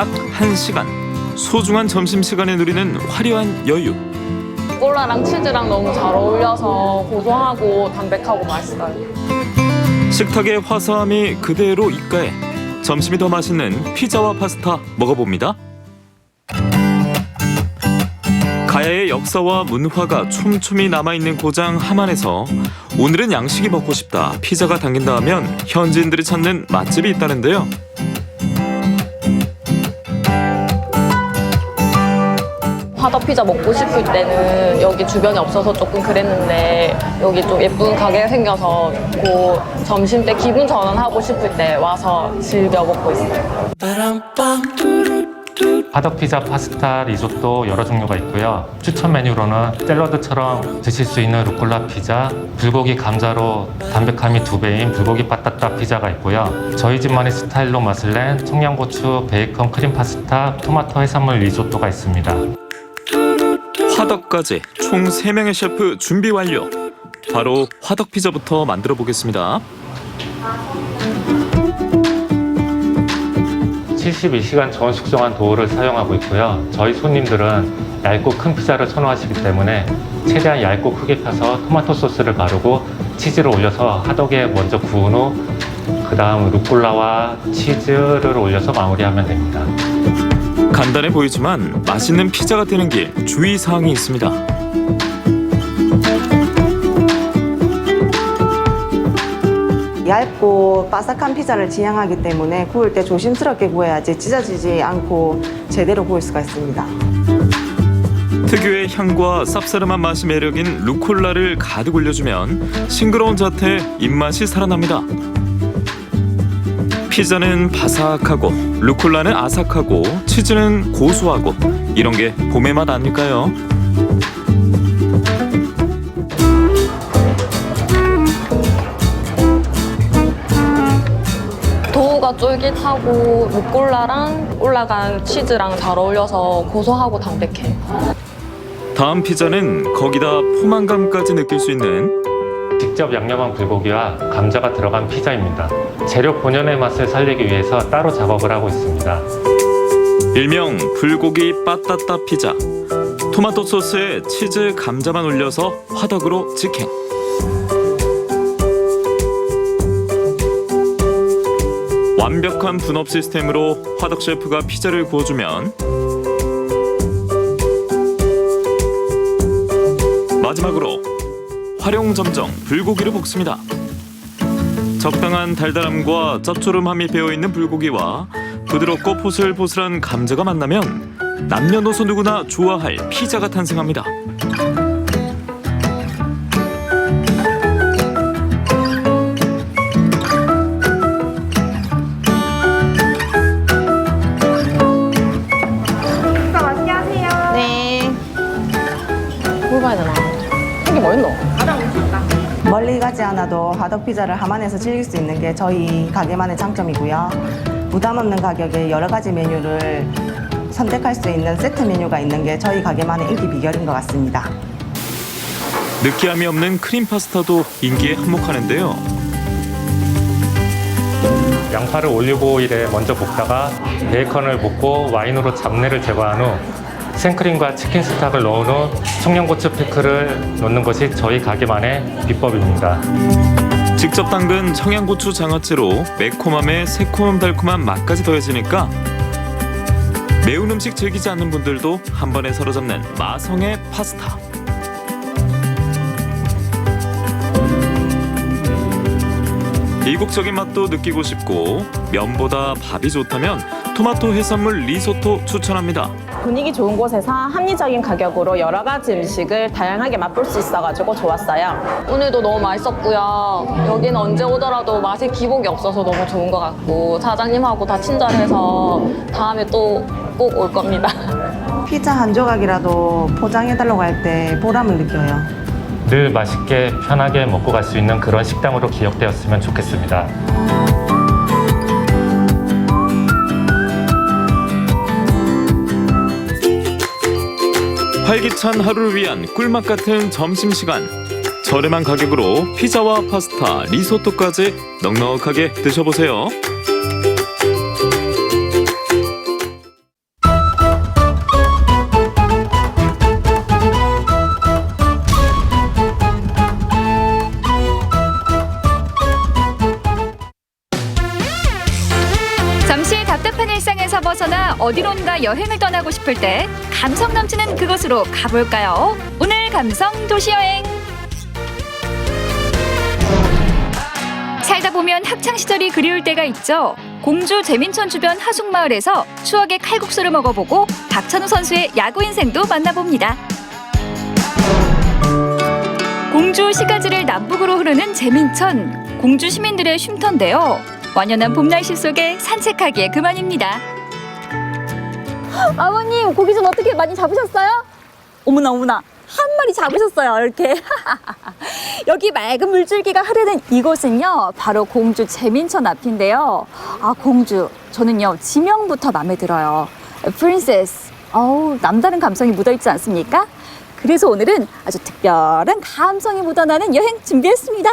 딱 1시간. 소중한 점심시간에 누리는 화려한 여유. 콜라랑 치즈랑 너무 잘 어울려서 고소하고 담백하고 맛있어요. 식탁의 화사함이 그대로 입가에. 점심이 더 맛있는 피자와 파스타 먹어봅니다. 가야의 역사와 문화가 촘촘히 남아있는 고장 함안에서 오늘은 양식이 먹고 싶다, 피자가 당긴다 하면 현지인들이 찾는 맛집이 있다는데요. 화덕피자 먹고 싶을 때는 여기 주변에 없어서 조금 그랬는데 여기 좀 예쁜 가게가 생겨서 그 점심 때 기분 전환하고 싶을 때 와서 즐겨 먹고 있어요. 화덕피자, 파스타, 리조또 여러 종류가 있고요. 추천 메뉴로는 샐러드처럼 드실 수 있는 루꼴라 피자, 불고기 감자로 담백함이 2배인 불고기 빠따따 피자가 있고요. 저희 집만의 스타일로 맛을 낸 청양고추, 베이컨, 크림 파스타, 토마토 해산물 리조또가 있습니다. 화덕까지 총 3명의 셰프 준비 완료. 바로 화덕피자부터 만들어 보겠습니다. 72시간 저온 숙성한 도우를 사용하고 있고요. 저희 손님들은 얇고 큰 피자를 선호하시기 때문에 최대한 얇고 크게 펴서 토마토 소스를 바르고 치즈를 올려서 화덕에 먼저 구운 후 그 다음 루꼴라와 치즈를 올려서 마무리하면 됩니다. 간단해 보이지만 맛있는 피자가 되는 길 주의사항이 있습니다. 얇고 바삭한 피자를 지향하기 때문에 구울 때 조심스럽게 구워야지 찢어지지 않고 제대로 구울 수가 있습니다. 특유의 향과 쌉싸름한 맛이 매력인 루꼴라를 가득 올려주면 싱그러운 자태 입맛이 살아납니다. 피자는 바삭하고 루꼴라는 아삭하고 치즈는 고소하고 이런 게 봄의 맛 아닐까요? 도우가 쫄깃하고 루꼴라랑 올라간 치즈랑 잘 어울려서 고소하고 담백해요. 다음 피자는 거기다 포만감까지 느낄 수 있는 직접 양념한 불고기와 감자가 들어간 피자입니다. 재료 본연의 맛을 살리기 위해서 따로 작업을 하고 있습니다. 일명 불고기 빠따따 피자. 토마토 소스에 치즈, 감자만 올려서 화덕으로 직행. 완벽한 분업 시스템으로 화덕 셰프가 피자를 구워주면 마지막으로 활용점정 불고기를 볶습니다. 적당한 달달함과 짭조름함이 배어있는 불고기와 부드럽고 포슬포슬한 감자가 만나면 남녀노소 누구나 좋아할 피자가 탄생합니다. 맛있게 하세요. 네. 뭘 봐야 되나? 이게 뭐 있노? 멀리 가지 않아도 화덕피자를 함안에서 즐길 수 있는 게 저희 가게만의 장점이고요. 부담 없는 가격에 여러 가지 메뉴를 선택할 수 있는 세트 메뉴가 있는 게 저희 가게만의 인기 비결인 것 같습니다. 느끼함이 없는 크림 파스타도 인기에 한몫하는데요. 양파를 올리브 오일에 먼저 볶다가 베이컨을 볶고 와인으로 잡내를 제거한 후 생크림과 치킨 스탁을 넣은 후 청양고추 피클을 넣는 것이 저희 가게만의 비법입니다. 직접 담근 청양고추 장아찌로 매콤함에 새콤달콤한 맛까지 더해지니까 매운 음식 즐기지 않는 분들도 한 번에 사로잡는 마성의 파스타. 이국적인 맛도 느끼고 싶고 면보다 밥이 좋다면 토마토 해산물 리소토 추천합니다. 분위기 좋은 곳에서 합리적인 가격으로 여러 가지 음식을 다양하게 맛볼 수 있어가지고 좋았어요. 오늘도 너무 맛있었고요. 여기는 언제 오더라도 맛의 기복이 없어서 너무 좋은 것 같고 사장님하고 다 친절해서 다음에 또 꼭 올 겁니다. 피자 한 조각이라도 포장해달라고 할 때 보람을 느껴요. 늘 맛있게 편하게 먹고 갈 수 있는 그런 식당으로 기억되었으면 좋겠습니다. 활기찬 하루를 위한 꿀맛 같은 점심시간. 저렴한 가격으로 피자와 파스타, 리소토까지 넉넉하게 드셔보세요. 일상에서 벗어나 어디론가 여행을 떠나고 싶을 때 감성 넘치는 그곳으로 가볼까요? 오늘 감성 도시여행. 살다 보면 학창 시절이 그리울 때가 있죠. 공주 제민천 주변 하숙마을에서 추억의 칼국수를 먹어보고 박찬호 선수의 야구 인생도 만나봅니다. 공주 시가지를 남북으로 흐르는 제민천, 공주 시민들의 쉼터인데요. 완연한 봄 날씨 속에 산책하기에 그만입니다. 아버님 고기 좀 어떻게 많이 잡으셨어요? 어머나 어머나 한 마리 잡으셨어요 이렇게. 여기 맑은 물줄기가 흐르는 이곳은요 바로 공주 제민천 앞인데요. 아 공주 저는요 지명부터 마음에 들어요. 프린세스. 어우 남다른 감성이 묻어있지 않습니까? 그래서 오늘은 아주 특별한 감성이 묻어나는 여행 준비했습니다.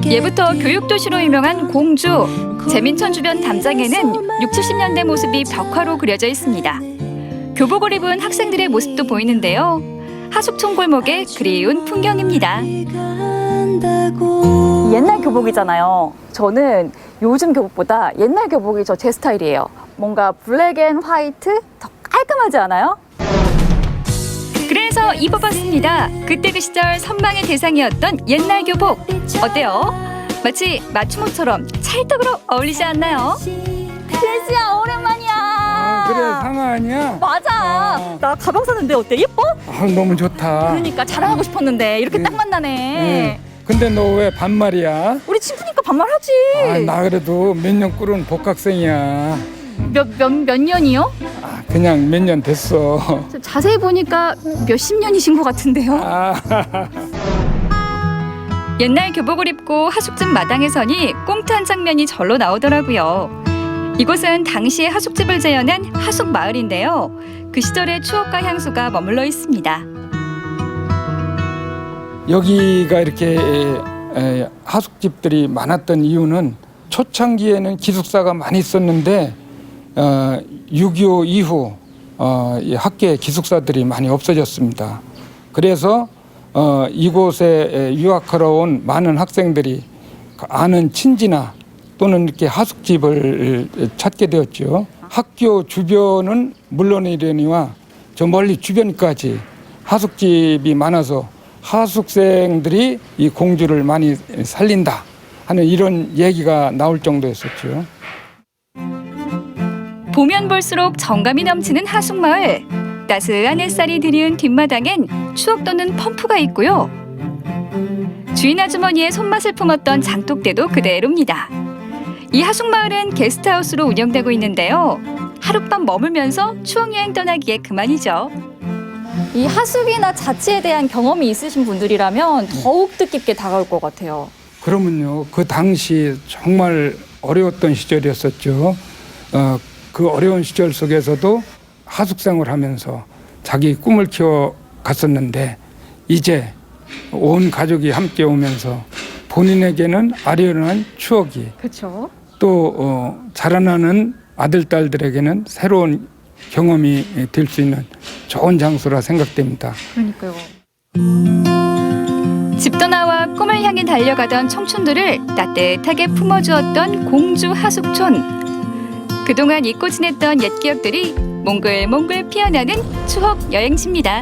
예부터 교육도시로 유명한 공주. 제민천 주변 담장에는 60, 70년대 모습이 벽화로 그려져 있습니다. 교복을 입은 학생들의 모습도 보이는데요. 하숙촌 골목의 그리운 풍경입니다. 옛날 교복이잖아요. 저는 요즘 교복보다 옛날 교복이 제 스타일이에요. 뭔가 블랙 앤 화이트 더 깔끔하지 않아요? 그래서 입어봤습니다. 그때 그 시절 선망의 대상이었던 옛날 교복. 어때요? 마치 맞춤옷처럼 찰떡으로 어울리지 않나요? 필수야 오랜만이야. 그래 상아 아니야? 맞아. 나 가방 샀는데 어때? 예뻐? 아, 너무 좋다. 그러니까 자랑하고 싶었는데 이렇게 딱 만나네. 근데 너 왜 반말이야? 우리 친구니까 반말하지. 아, 나 그래도 몇 년 꿇은 복학생이야. 몇 년이요? 아, 그냥 몇 년 됐어. 자세히 보니까 몇십 년이신 것 같은데요. 아, 옛날 교복을 입고 하숙집 마당에 서니 꽁트한 장면이 절로 나오더라고요. 이곳은 당시의 하숙집을 재현한 하숙마을인데요. 그 시절의 추억과 향수가 머물러 있습니다. 여기가 이렇게 하숙집들이 많았던 이유는 초창기에는 기숙사가 많이 있었는데 6.25 이후 이 학교에 기숙사들이 많이 없어졌습니다. 그래서 이곳에 유학하러 온 많은 학생들이 아는 친지나 또는 이렇게 하숙집을 찾게 되었죠. 학교 주변은 물론이려니와 저 멀리 주변까지 하숙집이 많아서 하숙생들이 이 공주를 많이 살린다 하는 이런 얘기가 나올 정도였었죠. 보면 볼수록 정감이 넘치는 하숙마을. 따스한 햇살이 드리운 뒷마당엔 추억 돋는 펌프가 있고요. 주인 아주머니의 손맛을 품었던 장독대도 그대로입니다. 이 하숙마을은 게스트하우스로 운영되고 있는데요. 하룻밤 머물면서 추억여행 떠나기에 그만이죠. 이 하숙이나 자취에 대한 경험이 있으신 분들이라면 더욱 뜻깊게 다가올 것 같아요. 그러면요, 그 당시 정말 어려웠던 시절이었었죠. 그 어려운 시절 속에서도 하숙생을 하면서 자기 꿈을 키워 갔었는데 이제 온 가족이 함께 오면서 본인에게는 아련한 추억이 그렇죠. 또 자라나는 아들, 딸들에게는 새로운 경험이 될 수 있는 좋은 장소라 생각됩니다. 그러니까요. 집 떠나와 꿈을 향해 달려가던 청춘들을 따뜻하게 품어주었던 공주 하숙촌. 그동안 잊고 지냈던 옛 기억들이 몽글몽글 피어나는 추억 여행지입니다.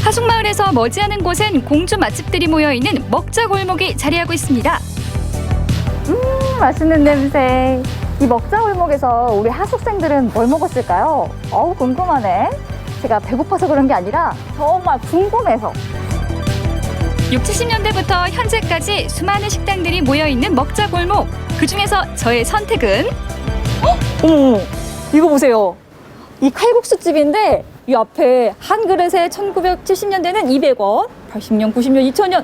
하숙마을에서 머지않은 곳엔 공주 맛집들이 모여있는 먹자골목이 자리하고 있습니다. 맛있는 냄새. 이 먹자골목에서 우리 하숙생들은 뭘 먹었을까요? 어우 궁금하네. 제가 배고파서 그런 게 아니라 정말 궁금해서. 60, 70년대부터 현재까지 수많은 식당들이 모여있는 먹자골목. 그중에서 저의 선택은 어머, 이거 보세요. 이 칼국수집인데 이 앞에 한 그릇에 1970년대는 200원, 80년, 90년, 2000년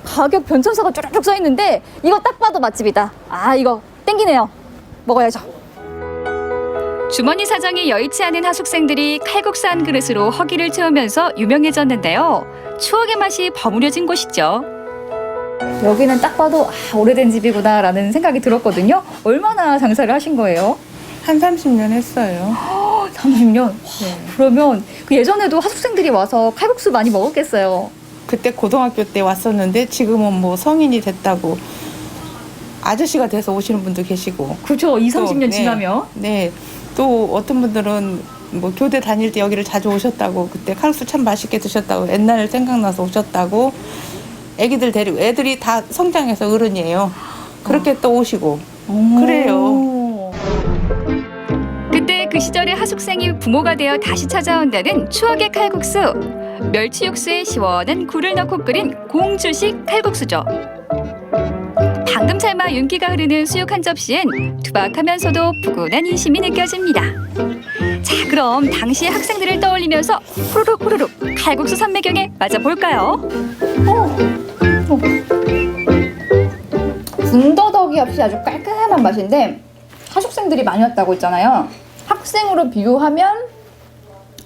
가격 변천사가 쭈룩 써 있는데 이거 딱 봐도 맛집이다. 아 이거 땡기네요. 먹어야죠. 주머니 사정이 여의치 않은 하숙생들이 칼국수 한 그릇으로 허기를 채우면서 유명해졌는데요. 추억의 맛이 버무려진 곳이죠. 여기는 딱 봐도 오래된 집이구나 라는 생각이 들었거든요. 얼마나 장사를 하신 거예요? 한 30년 했어요. 30년? 그러면 그 예전에도 하숙생들이 와서 칼국수 많이 먹었겠어요. 그때 고등학교 때 왔었는데 지금은 뭐 성인이 됐다고 아저씨가 돼서 오시는 분도 계시고. 그렇죠. 20, 30년 네. 지나면. 네. 또 어떤 분들은 뭐 교대 다닐 때 여기를 자주 오셨다고, 그때 칼국수 참 맛있게 드셨다고, 옛날 생각나서 오셨다고, 애기들 데리고, 애들이 다 성장해서 어른이에요. 그렇게 또 오시고. 그래요. 그때 그 시절의 하숙생이 부모가 되어 다시 찾아온다는 추억의 칼국수. 멸치 육수에 시원한 굴을 넣고 끓인 공주식 칼국수죠. 방금 삶아 윤기가 흐르는 수육 한 접시엔 투박하면서도 푸근한 인심이 느껴집니다. 자, 그럼 당시의 학생들을 떠올리면서 후루룩 후루룩 칼국수 산매경에 맞아볼까요? 군더더기 없이 아주 깔끔한 맛인데 하숙생들이 많이 왔다고 했잖아요. 학생으로 비유하면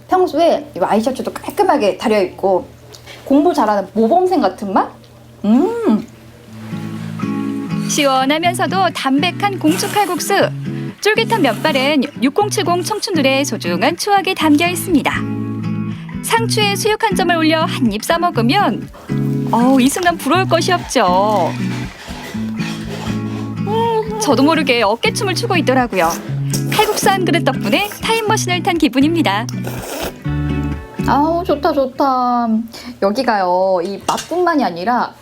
평소에 이 와이셔츠도 깔끔하게 다려입고 공부 잘하는 모범생 같은 맛? 시원하면서도 담백한 공주 칼국수. 쫄깃한 면발엔 6070 청춘들의 소중한 추억이 담겨 있습니다. 상추에 수육 한 점을 올려 한 입 싸 먹으면 이 순간 부러울 것이 없죠. 저도 모르게 어깨춤을 추고 있더라고요. 칼국수 한 그릇 덕분에 타임머신을 탄 기분입니다. 아우 좋다 좋다. 여기가요 이 맛뿐만이 아니라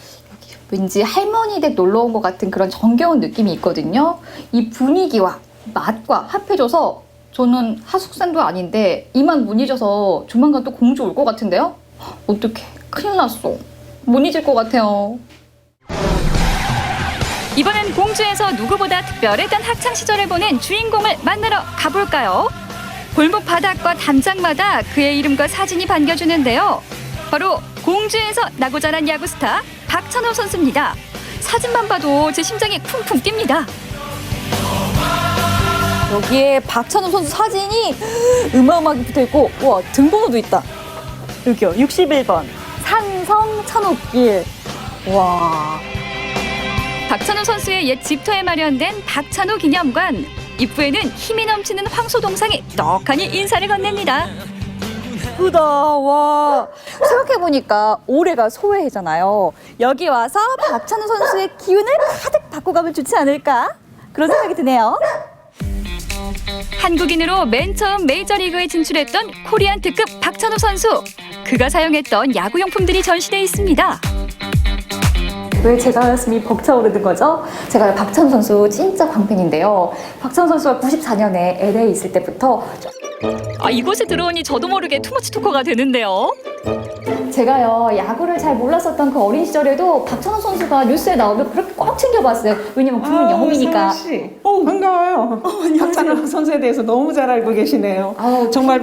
왠지 할머니 댁 놀러 온 것 같은 그런 정겨운 느낌이 있거든요. 이 분위기와 맛과 합해져서 저는 하숙생도 아닌데 이만 못 잊어서 조만간 또 공주 올 것 같은데요? 어떡해 큰일 났어. 못 잊을 것 같아요. 이번엔 공주에서 누구보다 특별했던 학창 시절을 보낸 주인공을 만나러 가볼까요? 골목 바닥과 담장마다 그의 이름과 사진이 반겨주는데요. 바로 공주에서 나고 자란 야구 스타 박찬호 선수입니다. 사진만 봐도 제 심장이 쿵쿵 뜁니다. 여기에 박찬호 선수 사진이 어마어마하게 붙어있고 와 등번호도 있다. 여기요 61번 산성 찬호길. 와. 박찬호 선수의 옛 집터에 마련된 박찬호 기념관. 입구에는 힘이 넘치는 황소동상이 떡하니 인사를 건넵니다. 예쁘다. 와. 생각해보니까 올해가 소해잖아요. 여기 와서 박찬호 선수의 기운을 가득 받고 가면 좋지 않을까? 그런 생각이 드네요. 한국인으로 맨 처음 메이저리그에 진출했던 코리안 특급 박찬호 선수. 그가 사용했던 야구용품들이 전시돼 있습니다. 왜 제가 가슴이 벅차오르는 거죠? 제가 박찬호 선수 진짜 광팬인데요. 박찬호 선수가 94년에 LA에 있을 때부터 이곳에 들어오니 저도 모르게 투머치 토커가 되는데요. 제가요 야구를 잘 몰랐었던 그 어린 시절에도 박찬호 선수가 뉴스에 나오면 그렇게 꼭 챙겨봤어요. 왜냐면 국민 영웅이니까. 씨. 반가워요. 박찬호 선수에 대해서 너무 잘 알고 계시네요. 정말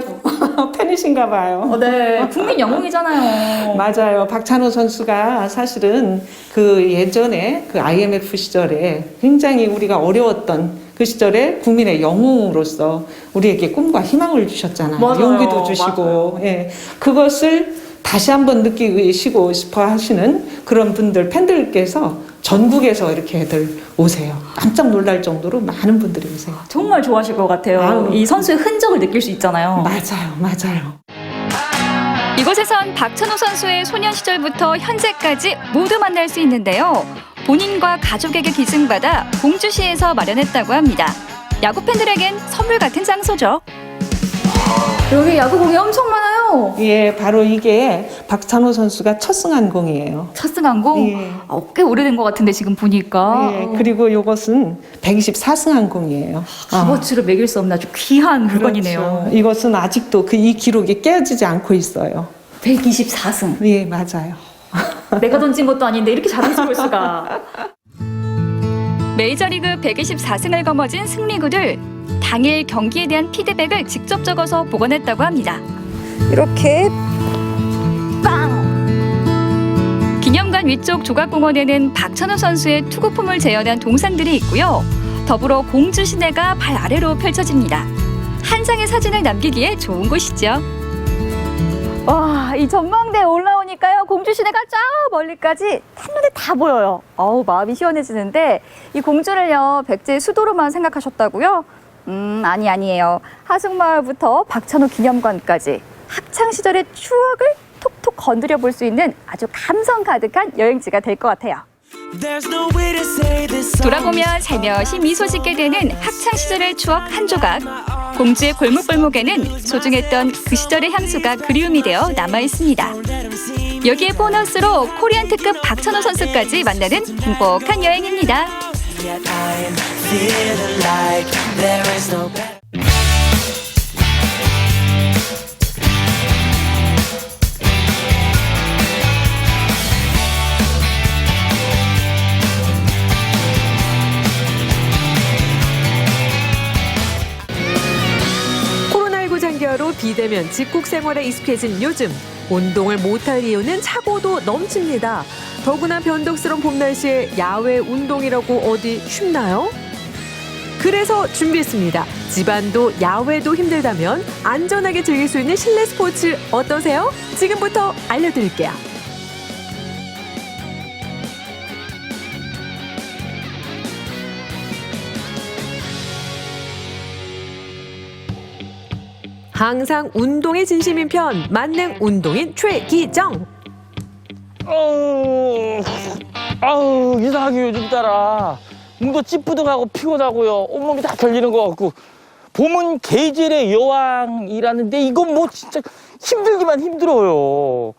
팬이신가 봐요. 네, 국민 영웅이잖아요. 맞아요. 박찬호 선수가 사실은 그 예전에 그 IMF 시절에 굉장히 우리가 어려웠던 그 시절에 국민의 영웅으로서 우리에게 꿈과 희망을 주셨잖아요. 맞아요. 용기도 주시고. 예. 그것을 다시 한번 느끼시고 싶어 하시는 그런 분들, 팬들께서 전국에서 이렇게들 오세요. 깜짝 놀랄 정도로 많은 분들이 오세요. 정말 좋아하실 것 같아요. 아유. 이 선수의 흔적을 느낄 수 있잖아요. 맞아요. 이곳에선 박찬호 선수의 소년 시절부터 현재까지 모두 만날 수 있는데요. 본인과 가족에게 기증받아 공주시에서 마련했다고 합니다. 야구 팬들에겐 선물 같은 장소죠. 여기 야구공이 엄청 많아요. 예, 바로 이게 박찬호 선수가 첫 승한공이에요. 첫 승한공? 예. 꽤 오래된 것 같은데 지금 보니까. 예, 그리고 이것은 124승한공이에요. 값어치로 매길 수 없는 아주 귀한 물건이네요. 그렇죠. 이것은 아직도 이 기록이 깨지지 않고 있어요. 124승. 예, 맞아요. 내가 던진 것도 아닌데 이렇게 잘할 수가. 메이저리그 124승을 거머쥔 승리구들. 당일 경기에 대한 피드백을 직접 적어서 보관했다고 합니다. 이렇게 기념관 위쪽 조각공원에는 박찬호 선수의 투구폼을 재현한 동상들이 있고요. 더불어 공주 시내가 발 아래로 펼쳐집니다. 한 장의 사진을 남기기에 좋은 곳이죠. 와, 이 전망대에 올라오니까요. 공주 시내가 저 멀리까지 한눈에 다 보여요. 마음이 시원해지는데 이 공주를요. 백제의 수도로만 생각하셨다고요? 아니에요. 하숙마을부터 박찬호 기념관까지 학창 시절의 추억을 톡톡 건드려 볼 수 있는 아주 감성 가득한 여행지가 될 것 같아요. 돌아보면 살며시 미소 짓게 되는 학창 시절의 추억 한 조각. 공주의 골목골목에는 소중했던 그 시절의 향수가 그리움이 되어 남아 있습니다. 여기에 보너스로 코리안 특급 박찬호 선수까지 만나는 행복한 여행입니다. 코로나19 장기화로 비대면 집콕 생활에 익숙해진 요즘 운동을 못할 이유는 차고도 넘칩니다. 더구나 변덕스러운 봄 날씨에 야외 운동이라고 어디 쉽나요? 그래서 준비했습니다. 집안도 야외도 힘들다면 안전하게 즐길 수 있는 실내 스포츠 어떠세요? 지금부터 알려드릴게요. 항상 운동에 진심인 편 만능 운동인 최기정. 아우 이상하게 요즘 따라 몸도 찌뿌둥하고 피곤하고요. 온몸이 다 결리는 것 같고 봄은 계절의 여왕이라는데 이건 뭐 진짜 힘들기만 힘들어요.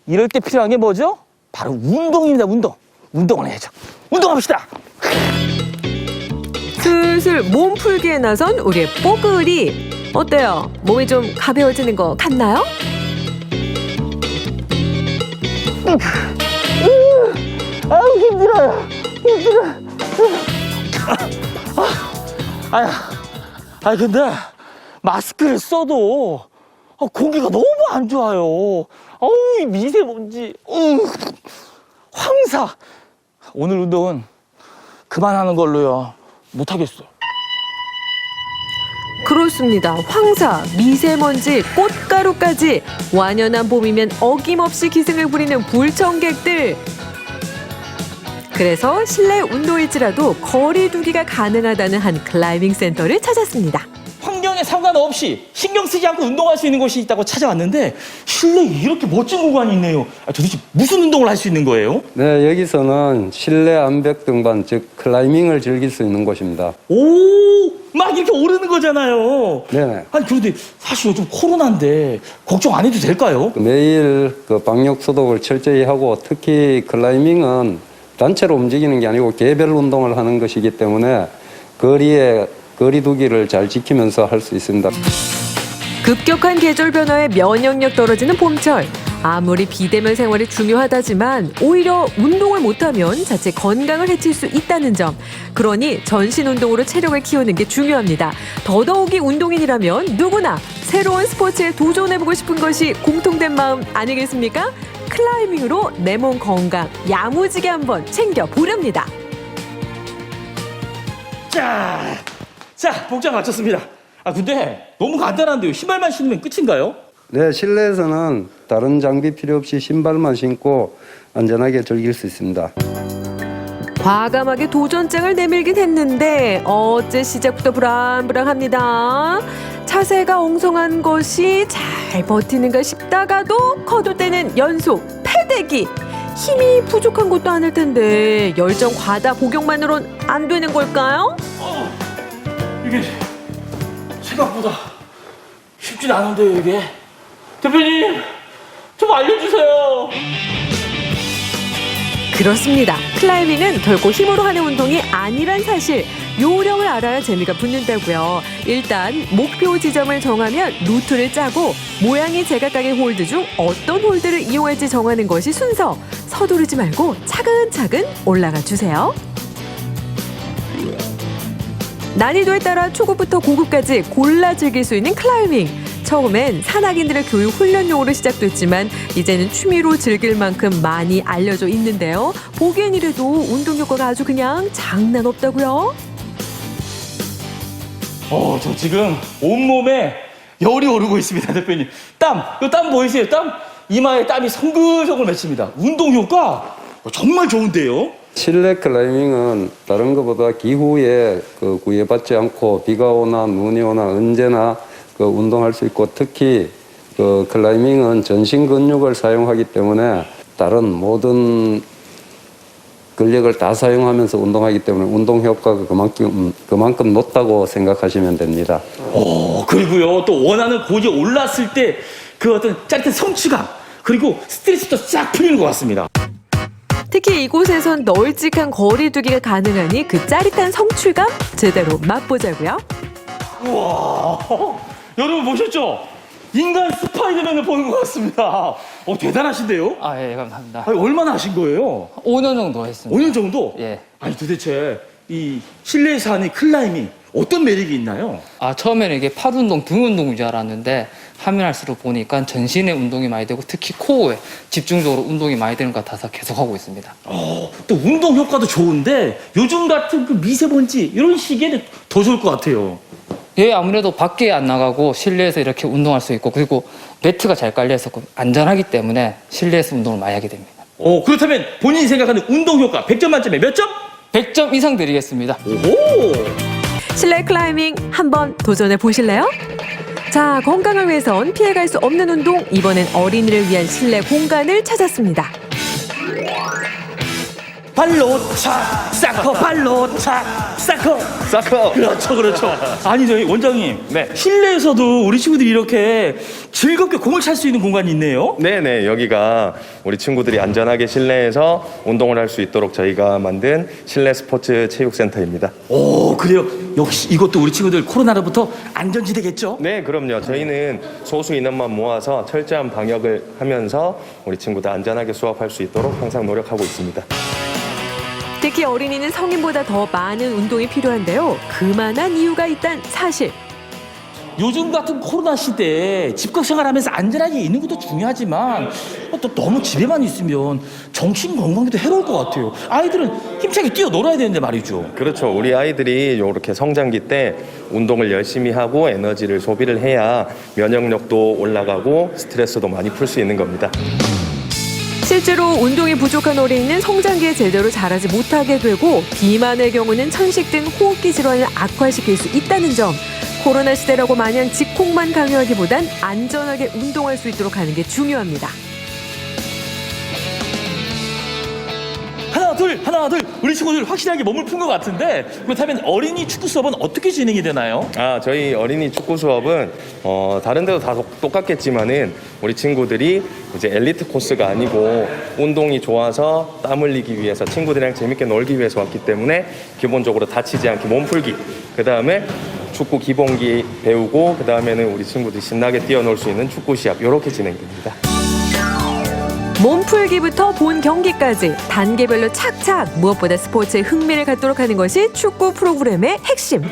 이럴 때 필요한 게 뭐죠? 바로 운동입니다. 운동을 해야죠. 운동합시다. 슬슬 몸풀기에 나선 우리의 뽀글이. 어때요? 몸이 좀 가벼워지는 것 같나요? 아우 힘들어요. 근데 마스크를 써도 공기가 너무 안 좋아요. 이 미세먼지, 황사. 오늘 운동은 그만하는 걸로요. 못하겠어요. 그렇습니다. 황사, 미세먼지, 꽃가루까지 완연한 봄이면 어김없이 기승을 부리는 불청객들. 그래서 실내 운동일지라도 거리 두기가 가능하다는 한 클라이밍 센터를 찾았습니다. 환경에 상관없이 신경 쓰지 않고 운동할 수 있는 곳이 있다고 찾아왔는데 실내에 이렇게 멋진 공간이 있네요. 도대체 무슨 운동을 할 수 있는 거예요? 네, 여기서는 실내 암벽 등반, 즉 클라이밍을 즐길 수 있는 곳입니다. 막 이렇게 오르는 거잖아요. 네. 그런데 사실 요즘 코로나인데 걱정 안 해도 될까요? 매일 방역 소독을 철저히 하고 특히 클라이밍은 단체로 움직이는 게 아니고 개별 운동을 하는 것이기 때문에 거리 두기를 잘 지키면서 할 수 있습니다. 급격한 계절 변화에 면역력 떨어지는 봄철. 아무리 비대면 생활이 중요하다지만 오히려 운동을 못하면 자칫 건강을 해칠 수 있다는 점. 그러니 전신 운동으로 체력을 키우는 게 중요합니다. 더더욱이 운동인이라면 누구나 새로운 스포츠에 도전해보고 싶은 것이 공통된 마음 아니겠습니까? 클라이밍으로 내 몸 건강 야무지게 한번 챙겨보렵니다. 자, 복장 마쳤습니다. 근데 너무 간단한데요. 신발만 신으면 끝인가요? 네, 실내에서는 다른 장비 필요 없이 신발만 신고 안전하게 즐길 수 있습니다. 과감하게 도전장을 내밀긴 했는데 어째 시작부터 불안불안합니다. 자세가 엉성한 것이 잘 버티는가 싶다가도 거두대는 연속 패대기. 힘이 부족한 것도 아닐 텐데 열정 과다 복용만으론 안 되는 걸까요? 이게 생각보다 쉽진 않은데요, 이게. 대표님, 좀 알려주세요. 그렇습니다. 클라이밍은 결코 힘으로 하는 운동이 아니란 사실. 요령을 알아야 재미가 붙는다고요. 일단 목표 지점을 정하면 루트를 짜고 모양이 제각각의 홀드 중 어떤 홀드를 이용할지 정하는 것이 순서. 서두르지 말고 차근차근 올라가 주세요. 난이도에 따라 초급부터 고급까지 골라 즐길 수 있는 클라이밍. 처음엔 산악인들의 교육 훈련용으로 시작됐지만 이제는 취미로 즐길 만큼 많이 알려져 있는데요. 보기엔 이래도 운동 효과가 아주 그냥 장난 없다고요. 저 지금 온몸에 열이 오르고 있습니다, 대표님. 땀 보이세요? 땀? 이마에 땀이 성글성글 맺힙니다. 운동 효과 정말 좋은데요? 실내 클라이밍은 다른 것보다 기후에 구애받지 않고 비가 오나 눈이 오나 언제나 운동할 수 있고 특히 클라이밍은 전신 근육을 사용하기 때문에 다른 모든 근력을 다 사용하면서 운동하기 때문에 운동 효과가 그만큼 높다고 생각하시면 됩니다. 그리고요, 또 원하는 고지에 올랐을 때 그 어떤 짜릿한 성취감, 그리고 스트레스도 싹 풀리는 것 같습니다. 특히 이곳에선 널찍한 거리두기가 가능하니 그 짜릿한 성취감 제대로 맛보자고요. 우와, 여러분 보셨죠? 인간 스파이더맨을 보는 것 같습니다. 대단하신데요? 예, 감사합니다. 아니, 얼마나 하신 거예요? 5년 정도 했습니다. 5년 정도? 예. 아니, 도대체 이 실내에서 하는 클라이밍 어떤 매력이 있나요? 처음에는 이게 팔 운동, 등 운동인 줄 알았는데 하면 할수록 보니까 전신에 운동이 많이 되고 특히 코어에 집중적으로 운동이 많이 되는 것 같아서 계속 하고 있습니다. 또 운동 효과도 좋은데 요즘 같은 그 미세먼지 이런 시기에는 더 좋을 것 같아요. 예, 아무래도 밖에 안 나가고 실내에서 이렇게 운동할 수 있고 그리고 매트가 잘 깔려서 안전하기 때문에 실내에서 운동을 많이 하게 됩니다. 그렇다면 본인이 생각하는 운동 효과 100점 만점에 몇 점? 100점 이상 드리겠습니다. 오호! 실내 클라이밍 한번 도전해 보실래요? 자, 건강을 위해선 피해갈 수 없는 운동, 이번엔 어린이를 위한 실내 공간을 찾았습니다. 발로 차, 사커, 발로 차, 사커. 그렇죠. 아니, 저희 원장님. 네. 실내에서도 우리 친구들이 이렇게 즐겁게 공을 찰 수 있는 공간이 있네요. 네네, 여기가 우리 친구들이 안전하게 실내에서 운동을 할 수 있도록 저희가 만든 실내 스포츠 체육센터입니다. 그래요. 역시 이것도 우리 친구들 코로나로부터 안전지대겠죠? 네, 그럼요. 저희는 소수 인원만 모아서 철저한 방역을 하면서 우리 친구들 안전하게 수업할 수 있도록 항상 노력하고 있습니다. 특히 어린이는 성인보다 더 많은 운동이 필요한데요. 그만한 이유가 있단 사실. 요즘 같은 코로나 시대에 집콕 생활하면서 안전하게 있는 것도 중요하지만 또 너무 집에만 있으면 정신 건강에도 해로울 것 같아요. 아이들은 힘차게 뛰어놀아야 되는데 말이죠. 그렇죠. 우리 아이들이 이렇게 성장기 때 운동을 열심히 하고 에너지를 소비를 해야 면역력도 올라가고 스트레스도 많이 풀 수 있는 겁니다. 실제로 운동이 부족한 어린이는 성장기에 제대로 자라지 못하게 되고 비만의 경우는 천식 등 호흡기 질환을 악화시킬 수 있다는 점. 코로나 시대라고 마냥 집콕만 강요하기보단 안전하게 운동할 수 있도록 하는 게 중요합니다. 하나 둘 우리 친구들 확실하게 몸을 푼 것 같은데 그렇다면 어린이 축구 수업은 어떻게 진행이 되나요? 저희 어린이 축구 수업은 다른 데도 다 똑같겠지만은 우리 친구들이 이제 엘리트 코스가 아니고 운동이 좋아서 땀 흘리기 위해서 친구들이랑 재밌게 놀기 위해서 왔기 때문에 기본적으로 다치지 않게 몸풀기, 그 다음에 축구 기본기 배우고 그 다음에는 우리 친구들이 신나게 뛰어놀 수 있는 축구 시합 이렇게 진행됩니다. 몸풀기부터 본 경기까지 단계별로 착착 무엇보다 스포츠에 흥미를 갖도록 하는 것이 축구 프로그램의 핵심.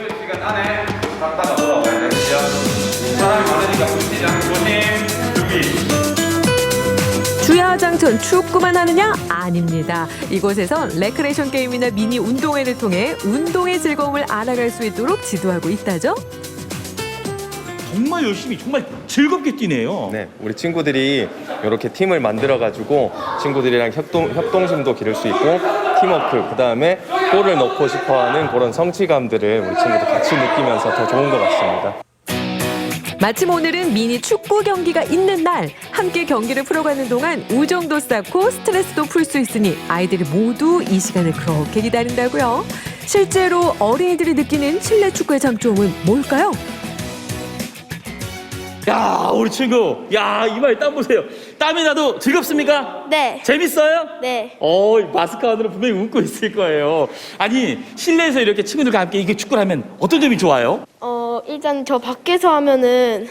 주야장천 축구만 하느냐? 아닙니다. 이곳에선 레크레이션 게임이나 미니 운동회를 통해 운동의 즐거움을 알아갈 수 있도록 지도하고 있다죠. 정말 열심히 정말 즐겁게 뛰네요. 네, 우리 친구들이 이렇게 팀을 만들어가지고 친구들이랑 협동심도 기를 수 있고 팀워크, 그 다음에 골을 넣고 싶어하는 그런 성취감들을 우리 친구들 같이 느끼면서 더 좋은 것 같습니다. 마침 오늘은 미니 축구 경기가 있는 날, 함께 경기를 풀어가는 동안 우정도 쌓고 스트레스도 풀 수 있으니 아이들이 모두 이 시간을 그렇게 기다린다고요. 실제로 어린이들이 느끼는 실내 축구의 장점은 뭘까요? 야, 우리 친구, 이마에 땀 보세요. 땀이 나도 즐겁습니까? 네. 재밌어요? 네. 마스크 안으로 분명히 웃고 있을 거예요. 아니, 실내에서 이렇게 친구들과 함께 이게 축구를 하면 어떤 점이 좋아요? 일단 저 밖에서 하면은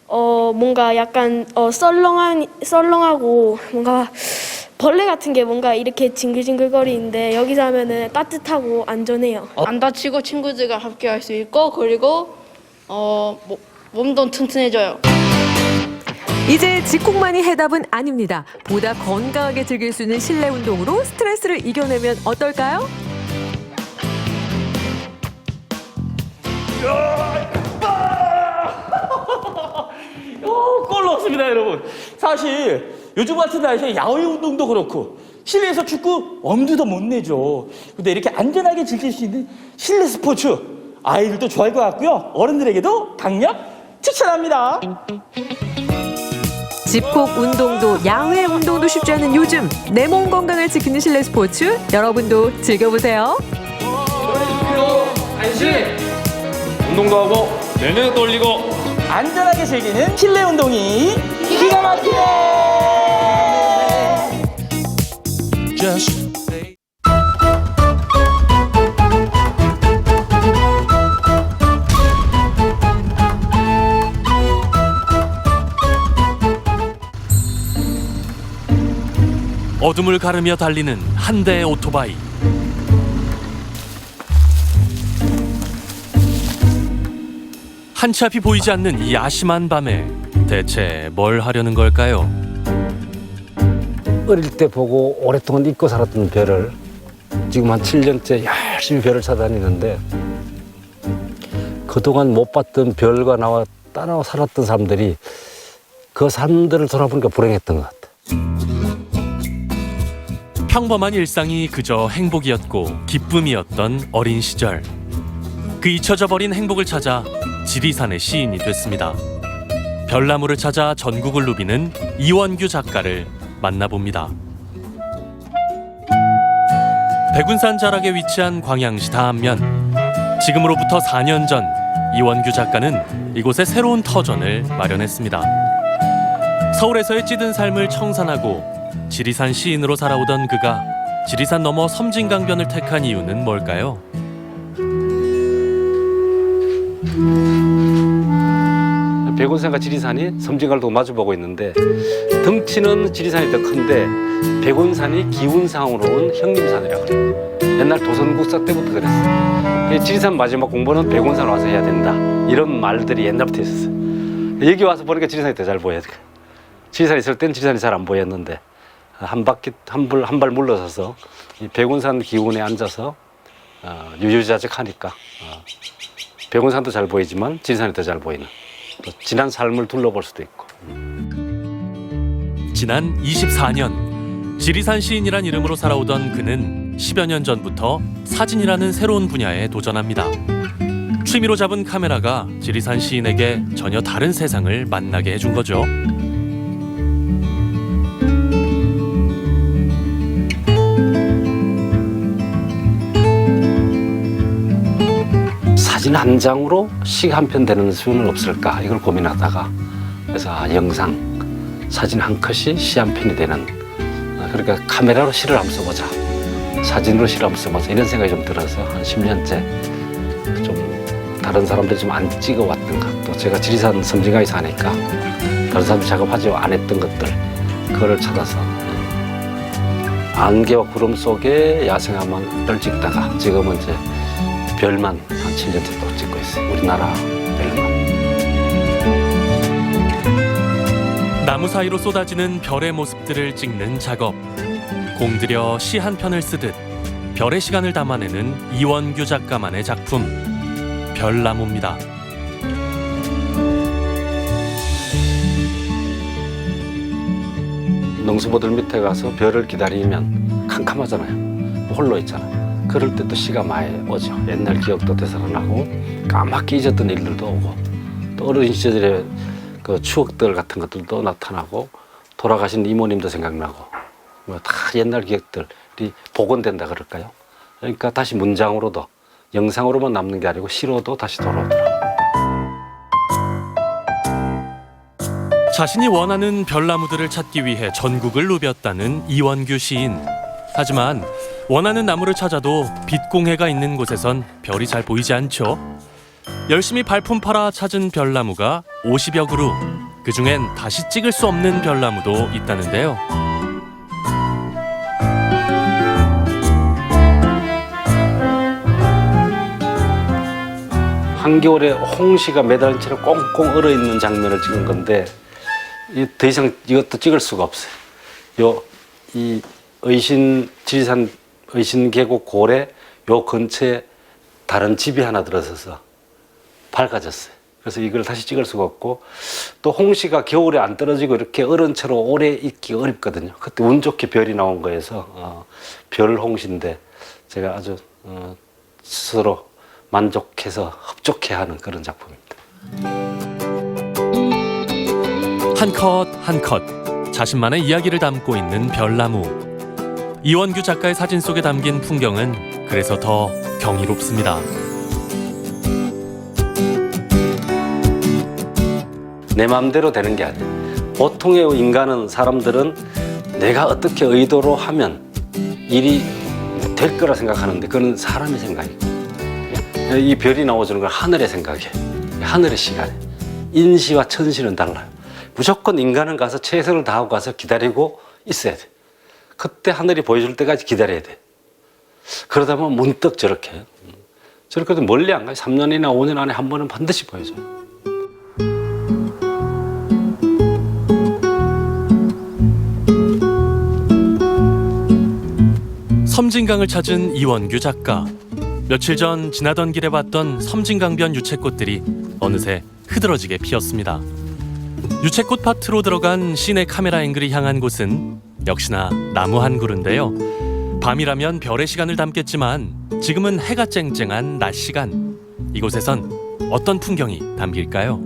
뭔가 약간 썰렁하고 뭔가 벌레 같은 게 뭔가 이렇게 징글징글거리는데 여기서 하면은 따뜻하고 안전해요. 안 다치고 친구들과 함께 할 수 있고 그리고 몸도 튼튼해져요. 이제 집콕만이 해답은 아닙니다. 보다 건강하게 즐길 수 있는 실내 운동으로 스트레스를 이겨내면 어떨까요? 골 넣었습니다, 여러분. 사실 요즘 같은 날씨에 야외 운동도 그렇고 실내에서 축구 엄두도 못 내죠. 근데 이렇게 안전하게 즐길 수 있는 실내 스포츠 아이들도 좋아할 것 같고요. 어른들에게도 강력 추천합니다. 집콕 운동도 야외 운동도 쉽지 않은 요즘 내 몸 건강을 지키는 실내 스포츠 여러분도 즐겨보세요. 안심! 운동도 하고 내년도 올리고 안전하게 즐기는 실내 운동이 기가 막히네! 어둠을 가르며 달리는 한 대의 오토바이. 한치 앞이 보이지 않는 이 야심한 밤에 대체 뭘 하려는 걸까요? 어릴 때 보고 오랫동안 잊고 살았던 별을 지금 한 7년째 열심히 별을 찾아다니는데 그동안 못 봤던 별과 나와 따라 살았던 사람들이 그 삶들을 돌아보니까 불행했던 것 같아. 평범한 일상이 그저 행복이었고 기쁨이었던 어린 시절. 그 잊혀져 버린 행복을 찾아 지리산의 시인이 됐습니다. 별나무를 찾아 전국을 누비는 이원규 작가를 만나봅니다. 백운산 자락에 위치한 광양시 다안면. 지금으로부터 4년 전 이원규 작가는 이곳에 새로운 터전을 마련했습니다. 서울에서의 찌든 삶을 청산하고 지리산 시인으로 살아오던 그가 지리산 넘어 섬진강변을 택한 이유는 뭘까요? 백운산과 지리산이 섬진강도 마주보고 있는데 덩치는 지리산이 더 큰데 백운산이 기운상으로는 형님산이라고 그래요. 옛날 도선국사 때부터 그랬어. 지리산 마지막 공부는 백운산 와서 해야 된다. 이런 말들이 옛날부터 있었어. 여기 와서 보니까 지리산이 더 잘 보여요. 지리산 있을 때는 지리산이 잘 안 보였는데 한 발 물러서서 이 백운산 기운에 앉아서 유유자적하니까 백운산도 잘 보이지만 지리산이 더 잘 보이는 또 지난 삶을 둘러볼 수도 있고. 지난 24년 지리산 시인이란 이름으로 살아오던 그는 10여 년 전부터 사진이라는 새로운 분야에 도전합니다. 취미로 잡은 카메라가 지리산 시인에게 전혀 다른 세상을 만나게 해준 거죠. 사진 한 장으로 시 한 편 되는 수는 없을까 이걸 고민하다가 그래서 영상, 사진 한 컷이 시 한 편이 되는 그러니까 카메라로 시를 한번 써보자 사진으로 시를 한번 써보자 이런 생각이 좀 들어서 한 10년째 좀 다른 사람들이 좀 안 찍어왔던 것 또 제가 지리산 섬진강에 사니까 다른 사람들이 작업하지 안 했던 것들 그거를 찾아서 안개와 구름 속에 야생화만을 찍다가 지금은 이제 별만 한 7년째 또 찍고 있어요. 우리나라 별만. 나무 사이로 쏟아지는 별의 모습들을 찍는 작업. 공들여 시 한 편을 쓰듯 별의 시간을 담아내는 이원규 작가만의 작품 별나무입니다. 농수보들 밑에 가서 별을 기다리면 캄캄하잖아요. 홀로 있잖아요. 그럴 때 또 시가 많이 오죠. 옛날 기억도 되살아나고 까맣게 잊었던 일들도 오고 또 어린 시절의 그 추억들 같은 것들도 나타나고 돌아가신 이모님도 생각나고 뭐 다 옛날 기억들이 복원된다 그럴까요? 그러니까 다시 문장으로도 영상으로만 남는 게 아니고 시로도 다시 돌아오더라고요. 자신이 원하는 별나무들을 찾기 위해 전국을 누볐다는 이원규 시인. 하지만 원하는 나무를 찾아도 빛공해가 있는 곳에선 별이 잘 보이지 않죠. 열심히 발품 팔아 찾은 별나무가 50여 그루. 그중엔 다시 찍을 수 없는 별나무도 있다는데요. 한겨울에 홍시가 매달린 채로 꽁꽁 얼어있는 장면을 찍은 건데 더 이상 이것도 찍을 수가 없어요. 이 지리산 의신 계곡 고래 요 근처에 다른 집이 하나 들어서서 밝아졌어요. 그래서 이걸 다시 찍을 수가 없고 또 홍시가 겨울에 안 떨어지고 이렇게 얼은 채로 오래 있기 어렵거든요. 그때 운 좋게 별이 나온 거여서 별 홍시인데 제가 아주 스스로 만족해서 흡족해하는 그런 작품입니다. 한 컷 한 컷 자신만의 이야기를 담고 있는 별나무. 이원규 작가의 사진 속에 담긴 풍경은 그래서 더 경이롭습니다. 내 마음대로 되는 게 아니야. 보통의 인간은 사람들은 내가 어떻게 의도로 하면 일이 될 거라 생각하는데 그건 사람의 생각이고 이 별이 나와주는 건 하늘의 생각이에요. 하늘의 시간에 인시와 천시는 달라요. 무조건 인간은 가서 최선을 다하고 가서 기다리고 있어야 돼. 그때 하늘이 보여줄 때까지 기다려야 돼. 그러다 보면 문득 저렇게 저렇게도 멀리 안 가요. 3년이나 5년 안에 한 번은 반드시 보여줘요. 섬진강을 찾은 이원규 작가. 며칠 전 지나던 길에 봤던 섬진강변 유채꽃들이 어느새 흐드러지게 피었습니다. 유채꽃 밭으로 들어간 시내 카메라 앵글이 향한 곳은 역시나 나무 한 그루인데요. 밤이라면 별의 시간을 담겠지만 지금은 해가 쨍쨍한 낮 시간. 이곳에선 어떤 풍경이 담길까요?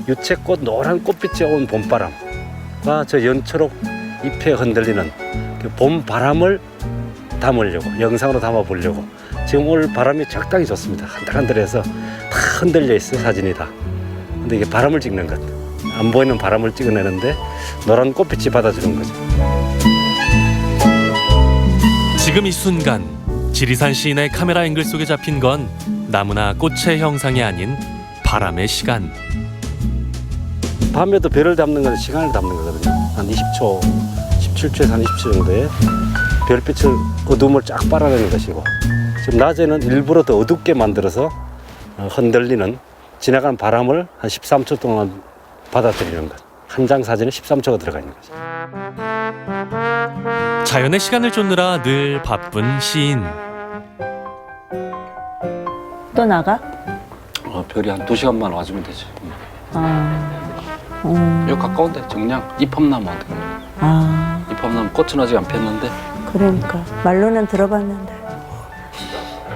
유채꽃 노란 꽃빛이 온 봄바람과 저 연초록 잎에 흔들리는 그 봄바람을 담으려고 영상으로 담아보려고 지금 오늘 바람이 적당히 좋습니다. 한들한들해서 다 흔들려 있어요. 사진이 다. 근데 이게 바람을 찍는 것. 안 보이는 바람을 찍어내는데 노란 꽃빛이 받아주는 거죠. 지금 이 순간 지리산 시인의 카메라 앵글 속에 잡힌 건 나무나 꽃의 형상이 아닌 바람의 시간. 밤에도 별을 담는 건 시간을 담는 거거든요. 한 20초, 17초에서 한 20초 정도의 별빛을 어둠을 쫙 빨아내는 것이고 지금 낮에는 일부러 더 어둡게 만들어서 흔들리는 지나가는 바람을 한 13초 동안 받아들이는 것. 한 장 사진에 13초가 들어가 있는 거죠. 자연의 시간을 쫓느라 늘 바쁜 시인. 또 나가? 별이 한 2시간만 와주면 되죠. 여기 가까운데 정량 이펌나무한테. 이펌나무 꽃은 아직 안 폈는데. 그러니까 말로는 들어봤는데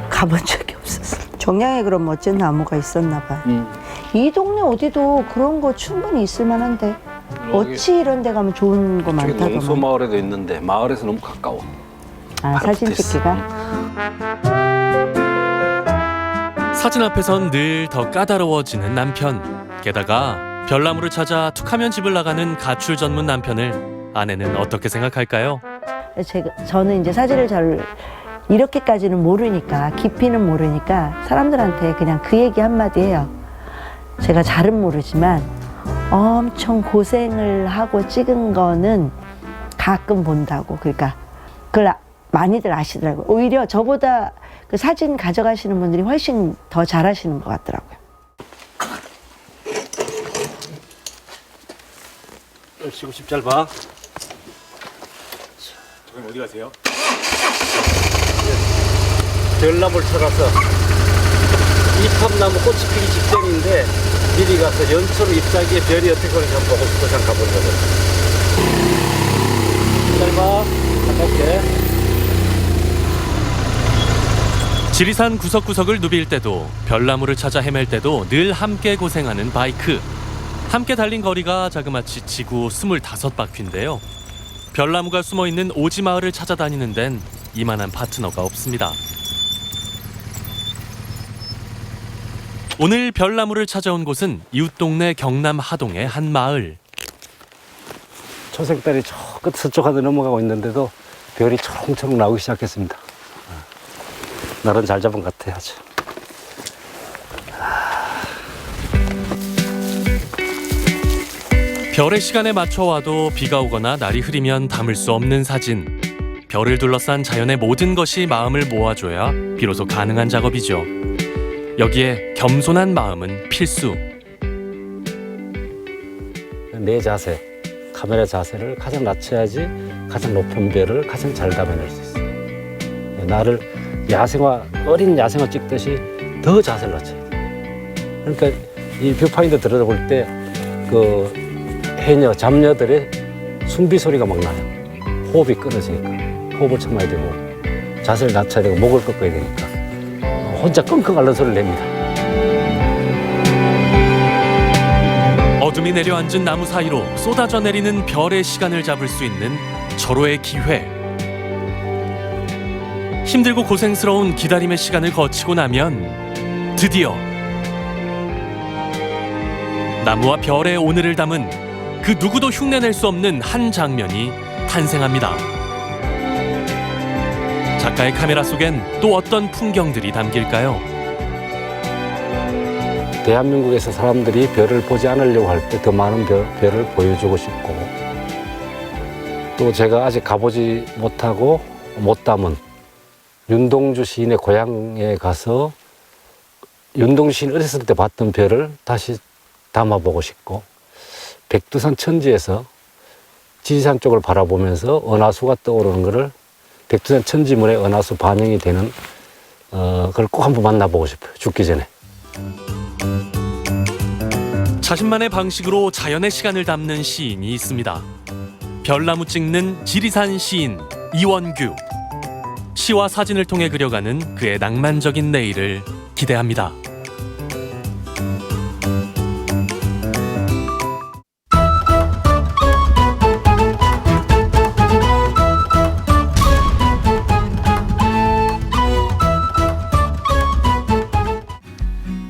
가본 적이 없었어. 종량에 그럼 멋진 나무가 있었나 봐. 이 동네 어디도 그런 거 충분히 있을 만한데 어찌 이런 데 가면 좋은 거 많다더만. 농소 마을에도 있는데 마을에서 너무 가까워. 사진 찍기가? 사진 앞에선 늘 더 까다로워지는 남편. 게다가 별나무를 찾아 툭하면 집을 나가는 가출 전문 남편을 아내는 어떻게 생각할까요? 저는 이제 사진을 잘 이렇게까지는 모르니까 깊이는 모르니까 사람들한테 그냥 그 얘기 한마디 해요. 제가 잘은 모르지만 엄청 고생을 하고 찍은 거는 가끔 본다고. 그러니까 그걸 많이들 아시더라고요. 오히려 저보다 그 사진 가져가시는 분들이 훨씬 더 잘하시는 것 같더라고요. 시고 십 잘 봐. 저희 어디 가세요? 별나무를 찾아서 이팝나무 꽃이 피기 직전인데 미리 가서 연초로 잎사귀에 별이 어떻게 그런지 한번 보고 싶어서 가보려고. 잘 봐. 갔다 올게. 지리산 구석구석을 누빌 때도 별나무를 찾아 헤맬 때도 늘 함께 고생하는 바이크. 함께 달린 거리가 자그마치 지구 25바퀴인데요. 별나무가 숨어있는 오지마을을 찾아다니는 데는 이만한 파트너가 없습니다. 오늘 별나무를 찾아온 곳은 이웃 동네 경남 하동의 한 마을. 초색달이 저 끝 서쪽으로 넘어가고 있는데도 별이 초롱초롱 나오기 시작했습니다. 날은 잘 잡은 것 같아요. 아주. 별의 시간에 맞춰 와도 비가 오거나 날이 흐리면 담을 수 없는 사진. 별을 둘러싼 자연의 모든 것이 마음을 모아줘야 비로소 가능한 작업이죠. 여기에 겸손한 마음은 필수. 내 자세, 카메라 자세를 가장 낮춰야지 가장 높은 별을 가장 잘 담아낼 수 있어요. 나를 어린 야생화 찍듯이 더 자세를 낮춰야 돼. 그러니까 이 뷰파인더 들어볼 때 그 해녀, 잡녀들의 숨비 소리가 막 나요. 호흡이 끊어지니까 호흡을 참아야 되고 자세를 낮춰야 되고 목을 꺾어야 되니까 혼자 끙끙 앓는 소리를 냅니다. 어둠이 내려앉은 나무 사이로 쏟아져 내리는 별의 시간을 잡을 수 있는 절호의 기회. 힘들고 고생스러운 기다림의 시간을 거치고 나면 드디어 나무와 별의 오늘을 담은 그 누구도 흉내낼 수 없는 한 장면이 탄생합니다. 작가의 카메라 속엔 또 어떤 풍경들이 담길까요? 대한민국에서 사람들이 별을 보지 않으려고 할 때 더 많은 별을 보여주고 싶고, 또 제가 아직 가보지 못하고 못 담은 윤동주 시인의 고향에 가서 윤동주 시인 어렸을 때 봤던 별을 다시 담아보고 싶고, 백두산 천지에서 지리산 쪽을 바라보면서 은하수가 떠오르는 것을 백두산 천지물에 은하수 반영이 되는 그걸 꼭 한번 만나보고 싶어요. 죽기 전에. 자신만의 방식으로 자연의 시간을 담는 시인이 있습니다. 별나무 찍는 지리산 시인 이원규. 시와 사진을 통해 그려가는 그의 낭만적인 내일을 기대합니다.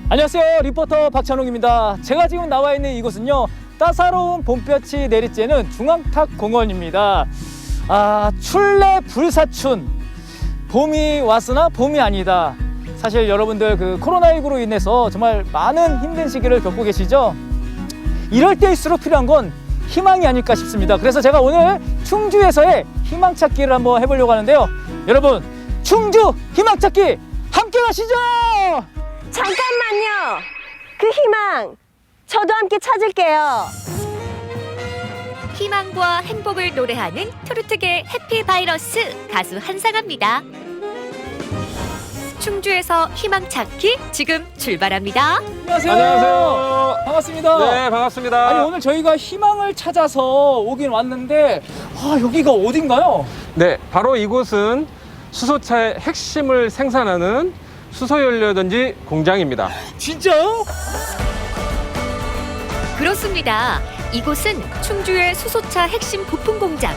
안녕하세요. 리포터 박찬웅입니다. 제가 지금 나와 있는 이곳은요, 따사로운 봄볕이 내리쬐는 중앙탁공원입니다. 출래 불사춘, 봄이 왔으나 봄이 아니다. 사실 여러분들 그 코로나19로 인해서 정말 많은 힘든 시기를 겪고 계시죠? 이럴 때일수록 필요한 건 희망이 아닐까 싶습니다. 그래서 제가 오늘 충주에서의 희망 찾기를 한번 해보려고 하는데요. 여러분, 충주 희망 찾기 함께 가시죠! 잠깐만요. 그 희망 저도 함께 찾을게요. 희망과 행복을 노래하는 트로트계 해피바이러스 가수 한상아입니다. 충주에서 희망 찾기 지금 출발합니다. 안녕하세요. 안녕하세요. 반갑습니다. 네, 반갑습니다. 아니, 오늘 저희가 희망을 찾아서 오긴 왔는데 여기가 어딘가요? 네, 바로 이곳은 수소차의 핵심을 생산하는 수소연료전지 공장입니다. 진짜요? 그렇습니다. 이곳은 충주의 수소차 핵심 부품 공장.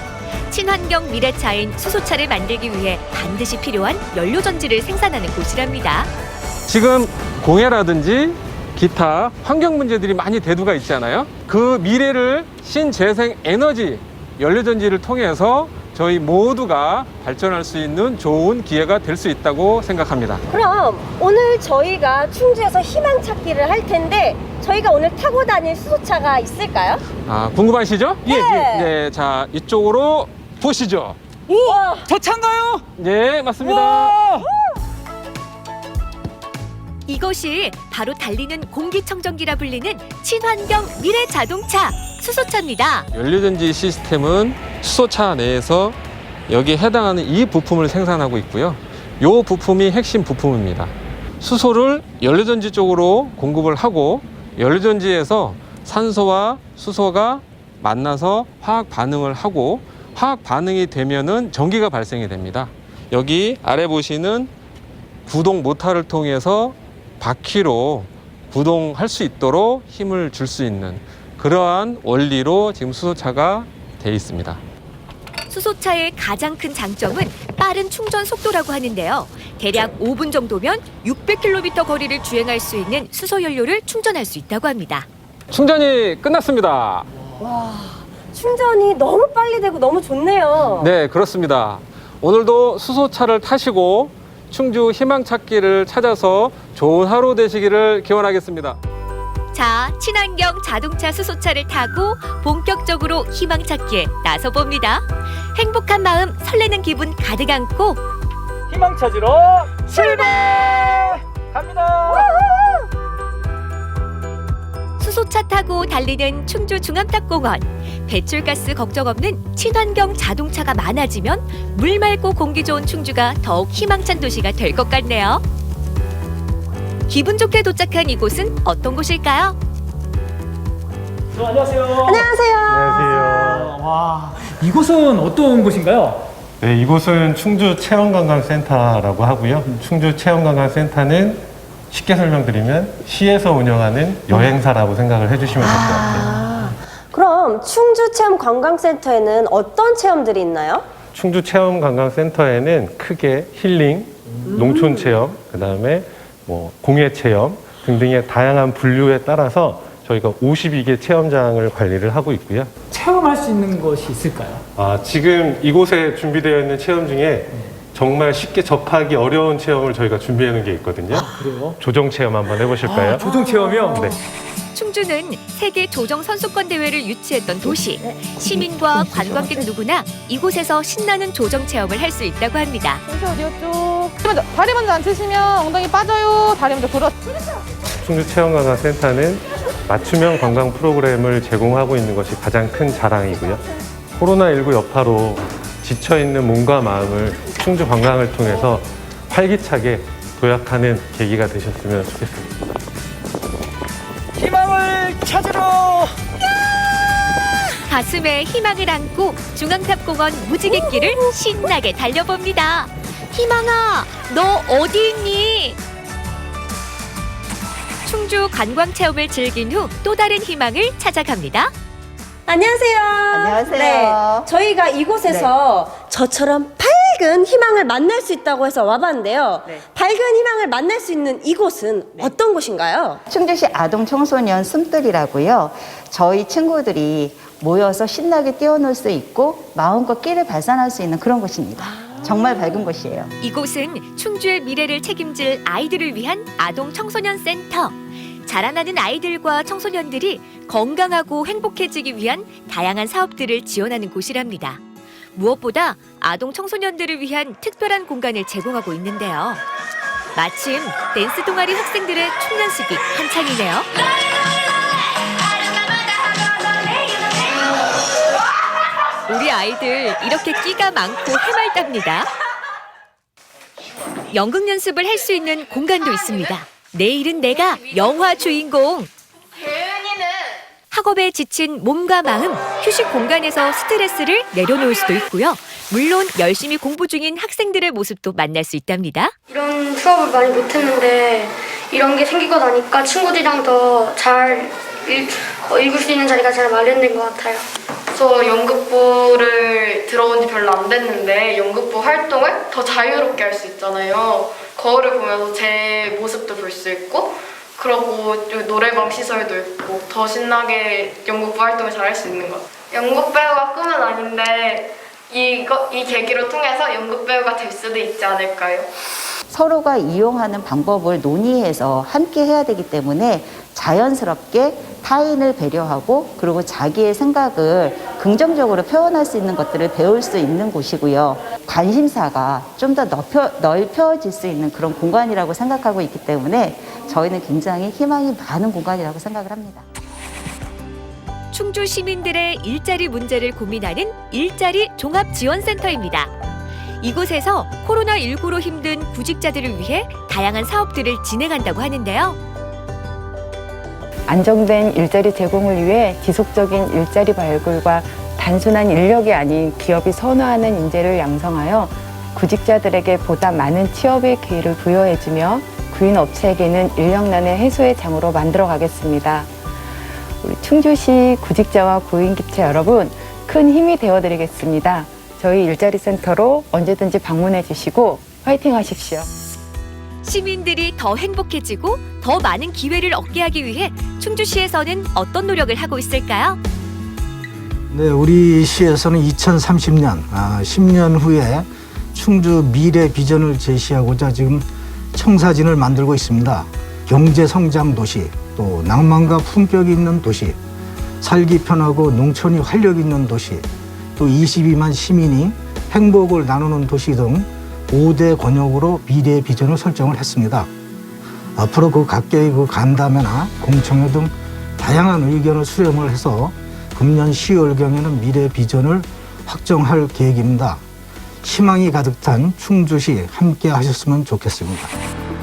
친환경 미래차인 수소차를 만들기 위해 반드시 필요한 연료전지를 생산하는 곳이랍니다. 지금 공해라든지 기타 환경 문제들이 많이 대두가 있잖아요. 그 미래를 신재생 에너지 연료전지를 통해서 저희 모두가 발전할 수 있는 좋은 기회가 될 수 있다고 생각합니다. 그럼 오늘 저희가 충주에서 희망 찾기를 할 텐데 저희가 오늘 타고 다닐 수소차가 있을까요? 궁금하시죠? 예. 네, 자, 이쪽으로 보시죠. 오, 저 차인가요? 네, 맞습니다. 이것이 바로 달리는 공기청정기라 불리는 친환경 미래 자동차 수소차입니다. 연료전지 시스템은 수소차 내에서 여기에 해당하는 이 부품을 생산하고 있고요. 이 부품이 핵심 부품입니다. 수소를 연료전지 쪽으로 공급을 하고 연료전지에서 산소와 수소가 만나서 화학 반응을 하고 화학 반응이 되면은 전기가 발생이 됩니다. 여기 아래 보시는 구동 모터를 통해서 바퀴로 구동할 수 있도록 힘을 줄 수 있는 그러한 원리로 지금 수소차가 되어 있습니다. 수소차의 가장 큰 장점은 빠른 충전 속도라고 하는데요. 대략 5분 정도면 600km 거리를 주행할 수 있는 수소연료를 충전할 수 있다고 합니다. 충전이 끝났습니다. 와, 충전이 너무 빨리 되고 너무 좋네요. 네, 그렇습니다. 오늘도 수소차를 타시고 충주 희망찾기를 찾아서 좋은 하루 되시기를 기원하겠습니다. 자, 친환경 자동차 수소차를 타고 본격적으로 희망 찾기에 나서봅니다. 행복한 마음, 설레는 기분 가득 안고 희망 찾으러 출발! 갑니다! 수소차 타고 달리는 충주 중암탁공원. 배출가스 걱정 없는 친환경 자동차가 많아지면 물 맑고 공기 좋은 충주가 더욱 희망찬 도시가 될 것 같네요. 기분 좋게 도착한 이곳은 어떤 곳일까요? 안녕하세요. 안녕하세요. 안녕하세요. 와, 이곳은 어떤 곳인가요? 네, 이곳은 충주 체험관광센터라고 하고요. 충주 체험관광센터는 쉽게 설명드리면 시에서 운영하는 여행사라고 생각을 해주시면 될 것 같아요. 그럼 충주체험관광센터에는 어떤 체험들이 있나요? 충주 체험관광센터에는 크게 힐링, 농촌 체험, 그다음에 뭐 공예 체험 등등의 다양한 분류에 따라서 저희가 52개 체험장을 관리를 하고 있고요. 체험할 수 있는 것이 있을까요? 지금 이곳에 준비되어 있는 체험 중에 정말 쉽게 접하기 어려운 체험을 저희가 준비해 놓은 게 있거든요. 그래요? 조정 체험 한번 해보실까요? 조정 체험이요? 네. 충주는 세계 조정 선수권 대회를 유치했던 도시. 시민과 관광객 누구나 이곳에서 신나는 조정 체험을 할 수 있다고 합니다. 어디였죠? 다리 먼저 앉으시면 엉덩이 빠져요. 다리 먼저 그렇죠. 충주체험관광센터는 맞춤형 관광 프로그램을 제공하고 있는 것이 가장 큰 자랑이고요. 코로나19 여파로 지쳐있는 몸과 마음을 충주 관광을 통해서 활기차게 도약하는 계기가 되셨으면 좋겠습니다. 희망을 찾으러! 가슴에 희망을 안고 중앙탑공원 무지갯길을 신나게 달려봅니다. 희망아, 너 어디 있니? 충주 관광 체험을 즐긴 후 또 다른 희망을 찾아갑니다. 안녕하세요. 안녕하세요. 저희가 이곳에서 저처럼 밝은 희망을 만날 수 있다고 해서 와봤는데요. 밝은 희망을 만날 수 있는 이곳은 어떤 곳인가요? 충주시 아동 청소년 숨들이라고요. 저희 친구들이 모여서 신나게 뛰어놀 수 있고 마음껏 끼를 발산할 수 있는 그런 곳입니다. 정말 밝은 곳이에요. 이곳은 충주의 미래를 책임질 아이들을 위한 아동 청소년 센터. 자라나는 아이들과 청소년들이 건강하고 행복해지기 위한 다양한 사업들을 지원하는 곳이랍니다. 무엇보다 아동 청소년들을 위한 특별한 공간을 제공하고 있는데요. 마침 댄스 동아리 학생들의 춤연습이 한창이네요. 우리 아이들 이렇게 끼가 많고 해맑답니다. 연극 연습을 할 수 있는 공간도 있습니다. 내일은 내가 영화 주인공. 학업에 지친 몸과 마음, 휴식 공간에서 스트레스를 내려놓을 수도 있고요. 물론 열심히 공부 중인 학생들의 모습도 만날 수 있답니다. 이런 수업을 많이 못했는데 이런 게 생기고 나니까 친구들이랑 더 잘 읽을 수 있는 자리가 잘 마련된 것 같아요. 저 연극부를 들어온 지 별로 안 됐는데 연극부 활동을 더 자유롭게 할 수 있잖아요. 거울을 보면서 제 모습도 볼 수 있고 그러고 노래방 시설도 있고 더 신나게 연극부 활동을 잘 할 수 있는 것 같아요. 연극 배우가 꿈은 아닌데 이 계기로 통해서 연극 배우가 될 수도 있지 않을까요? 서로가 이용하는 방법을 논의해서 함께 해야 되기 때문에 자연스럽게 타인을 배려하고 그리고 자기의 생각을 긍정적으로 표현할 수 있는 것들을 배울 수 있는 곳이고요. 관심사가 좀 더 넓혀질 수 있는 그런 공간이라고 생각하고 있기 때문에 저희는 굉장히 희망이 많은 공간이라고 생각을 합니다. 충주 시민들의 일자리 문제를 고민하는 일자리 종합지원센터입니다. 이곳에서 코로나19로 힘든 구직자들을 위해 다양한 사업들을 진행한다고 하는데요. 안정된 일자리 제공을 위해 지속적인 일자리 발굴과 단순한 인력이 아닌 기업이 선호하는 인재를 양성하여 구직자들에게 보다 많은 취업의 기회를 부여해주며 구인 업체에게는 인력난의 해소의 장으로 만들어 가겠습니다. 우리 충주시 구직자와 구인 기체 여러분, 큰 힘이 되어드리겠습니다. 저희 일자리 센터로 언제든지 방문해 주시고 화이팅 하십시오. 시민들이 더 행복해지고 더 많은 기회를 얻게 하기 위해 충주시에서는 어떤 노력을 하고 있을까요? 네, 우리 시에서는 2030년, 10년 후에 충주 미래 비전을 제시하고자 지금 청사진을 만들고 있습니다. 경제 성장 도시, 또 낭만과 품격이 있는 도시, 살기 편하고 농촌이 활력 있는 도시, 또 22만 시민이 행복을 나누는 도시 등 5대 권역으로 미래 비전을 설정을 했습니다. 앞으로 그 각계의 그 간담회나 공청회 등 다양한 의견을 수렴을 해서 금년 10월경에는 미래 비전을 확정할 계획입니다. 희망이 가득 찬 충주시 함께 하셨으면 좋겠습니다.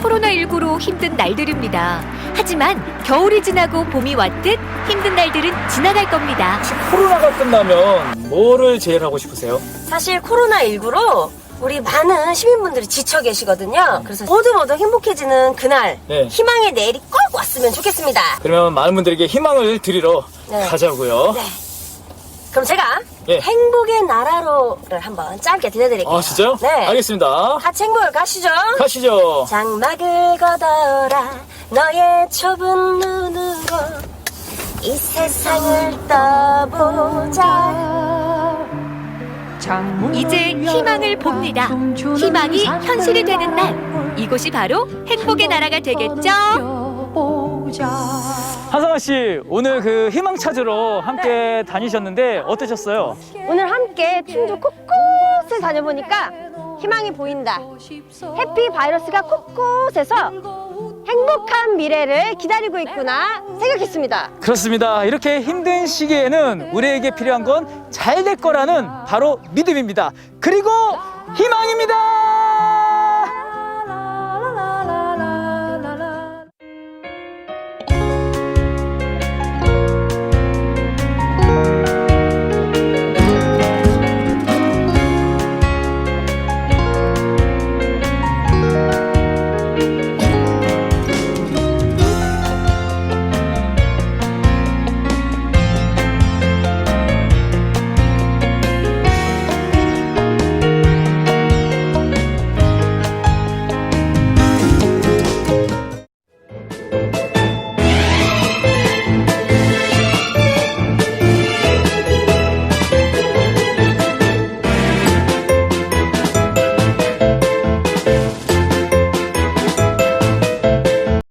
코로나19로 힘든 날들입니다. 하지만 겨울이 지나고 봄이 왔듯 힘든 날들은 지나갈 겁니다. 코로나가 끝나면 뭐를 제일 하고 싶으세요? 사실 코로나19로 우리 많은 시민분들이 지쳐 계시거든요. 그래서 모두 행복해지는 그날, 네. 희망의 내일이 꼭 왔으면 좋겠습니다. 그러면 많은 분들에게 희망을 드리러 네. 가자고요. 네. 그럼 제가 예. 행복의 나라로를 한번 짧게 들려드릴게요. 아, 진짜요? 네. 알겠습니다. 같이 행복을 가시죠. 가시죠. 장막을 걷어라 너의 좁은 눈으로 이 세상을 떠보자. 이제 희망을 봅니다. 희망이 현실이 되는 날. 이곳이 바로 행복의 나라가 되겠죠? 한성아 씨, 오늘 그 희망 찾으러 함께 다니셨는데 어떠셨어요? 오늘 함께 충주 곳곳을 다녀보니까 희망이 보인다. 해피 바이러스가 곳곳에서 행복한 미래를 기다리고 있구나 생각했습니다. 그렇습니다. 이렇게 힘든 시기에는 우리에게 필요한 건 잘 될 거라는 바로 믿음입니다. 그리고 희망입니다.